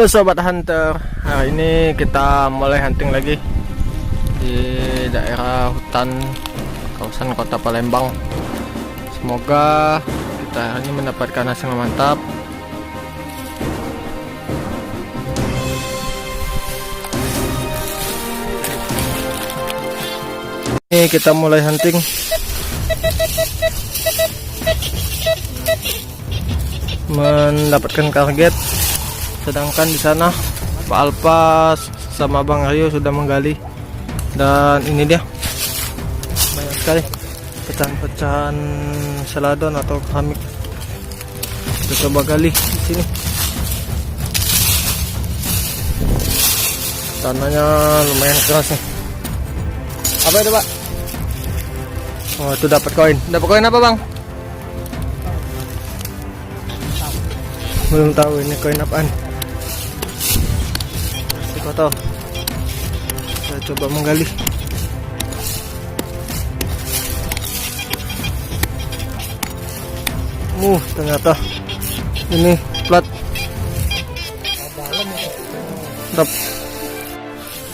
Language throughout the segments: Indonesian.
Halo Sobat Hunter, hari ini kita mulai hunting lagi di daerah hutan kawasan kota Palembang. Semoga kita hari ini mendapatkan hasil yang mantap. Ini kita mulai hunting. Mendapatkan target. Sedangkan di sana Pak Alpa sama Bang Aryo sudah menggali, dan ini dia banyak sekali pecahan-pecahan seladon atau keramik. Kita coba gali di sini. Tanahnya lumayan keras nih. Apa itu, Pak? Oh, itu dapat koin. Dapat koin apa, Bang? Belum tahu ini koin apaan. Kotor. Saya coba menggali. Ternyata ini plat.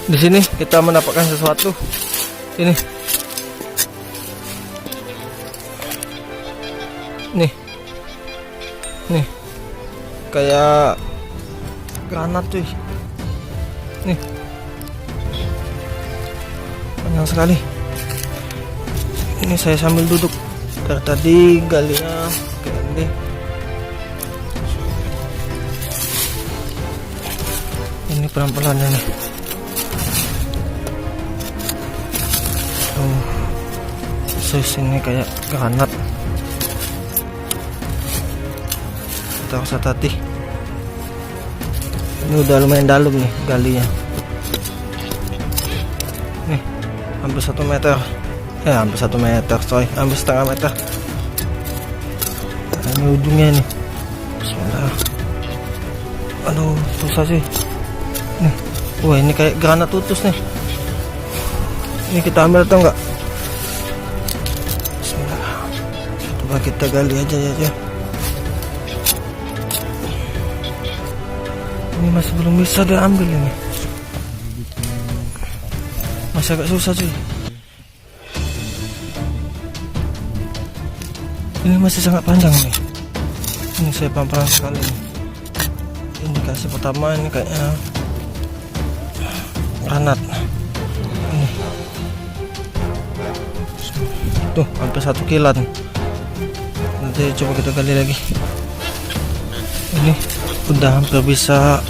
Di sini kita mendapatkan sesuatu. Ini. Nih. Kayak granat cuy. Nih, panjang sekali. Ini saya sambil duduk dari tadi galinya gede. Ini pelan-pelan nih. Ini kayak granat. Kita harus hati-hati. Ini udah lumayan dalam nih galinya. Nih, hampir 1 meter. Hampir 1 meter, hampir setengah meter. Nah, ini ujungnya nih. Bismillah. Aduh, susah sih. Nih, wah ini kayak granat utus nih. Ini kita ambil atau enggak? Bismillah. Coba kita gali aja ya. Ini masih belum bisa diambil ini. Masih agak susah cuy. Ini masih sangat panjang nih. Ini saya pelan-pelan sekali nih. Indikasi pertama ini kayaknya granat. Ini. Tuh hampir 1 kilan. Nanti coba kita gali lagi. Ini udah hampir bisa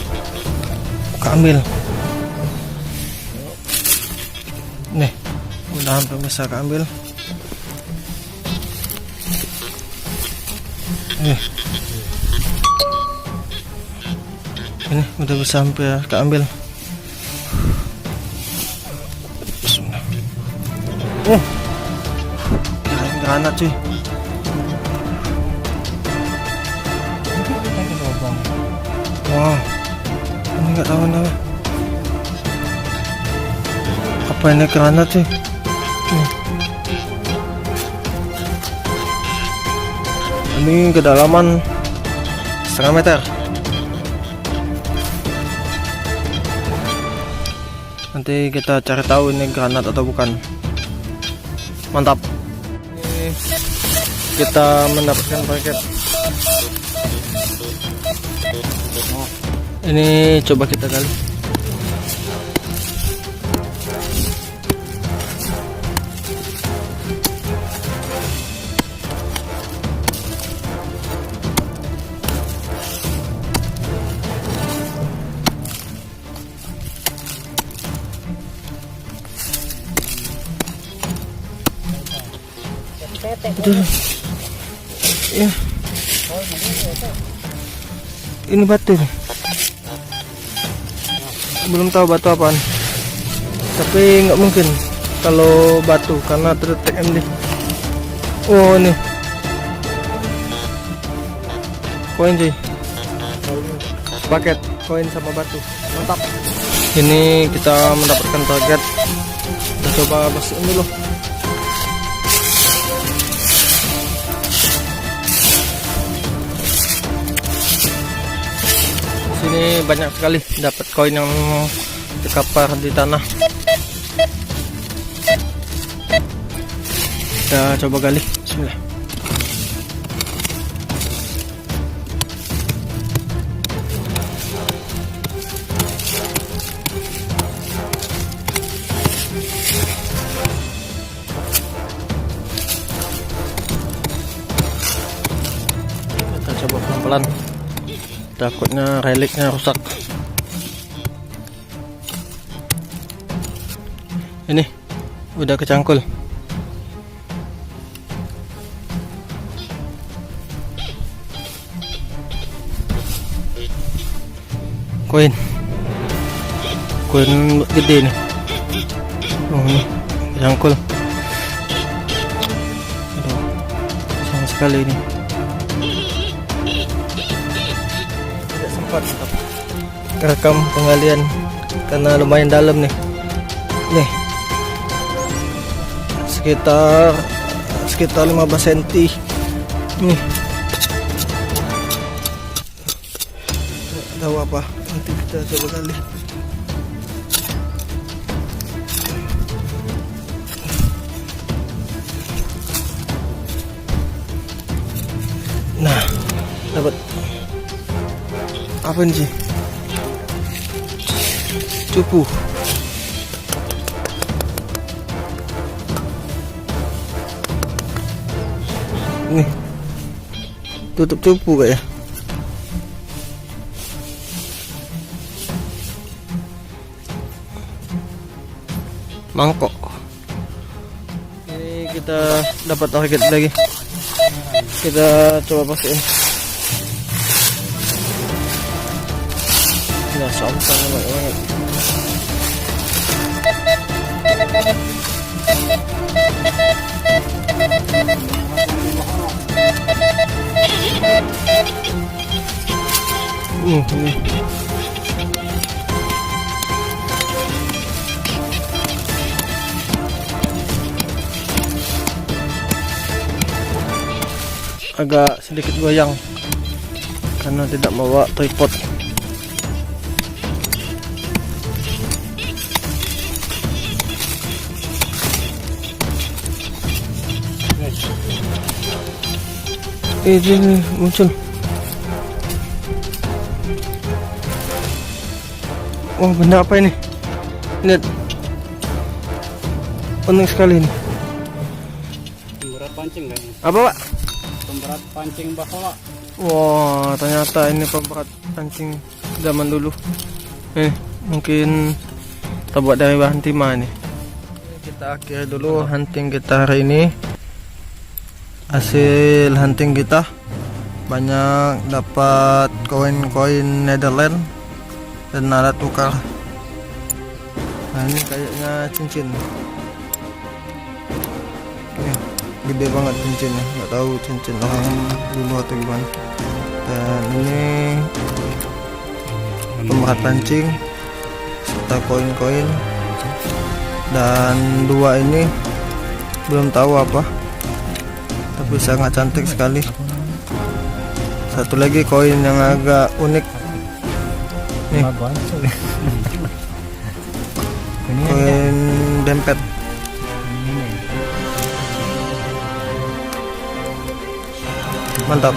keambil. Nih, udah hampir bisa keambil. Ini udah bisa hampir keambil. Granat cuy. Wow, ini nggak tahu nama. Apa ini granat sih? Ini kedalaman 1,5 meter. Nanti kita cari tahu ini granat atau bukan. Mantap. Ini kita mendapatkan paket. Ini coba kita gali. Ya. Ini batu nih. Belum tahu batu apaan, tapi nggak mungkin kalau batu karena terdetek MD. Oh nih koin cuy, paket koin sama batu, mantap. Ini kita mendapatkan target. Kita coba bersihin dulu. sini banyak sekali dapat koin yang terkapar di tanah. Kita coba gali. Bismillah. Kita coba pelan-pelan. Takutnya reliknya rusak. Ini udah kecangkul. Koin gede nih. Oh, ini kecangkul. Aduh, sayang sekali ini. Tidak sempat rekam penggalian karena lumayan dalam nih. Nih, sekitar 15 cm. Nih, tahu apa? Nanti kita coba kali. Nah, dapat apa ini sih? Cupu. Nih, tutup cupu kayak ya. Mangkok. Ini kita dapat target lagi. Kita coba pakai ini. Nah, sampahnya banyak banget. Ini. Agak sedikit goyang karena tidak membawa tripod. Ini muncul. Wah, benda apa ini? Lihat, penting sekali ini. Pemberat pancing kayaknya. Apa, Pak? Pemberat pancing bakola. Wah, ternyata ini pemberat pancing zaman dulu. Mungkin terbuat dari bahan timah nih. Kita akhiri dulu hunting kita hari ini. Hasil hunting kita banyak dapat koin-koin Netherlands dan alat tukar. Nah, ini kayaknya cincin. Gede banget cincinnya, nggak tahu cincin orang dulu atau gimana. Dan ini pemberat pancing serta koin-koin, dan dua ini belum tahu apa, tapi sangat cantik sekali. Satu lagi koin yang agak unik nih, koin dempet. Mantap.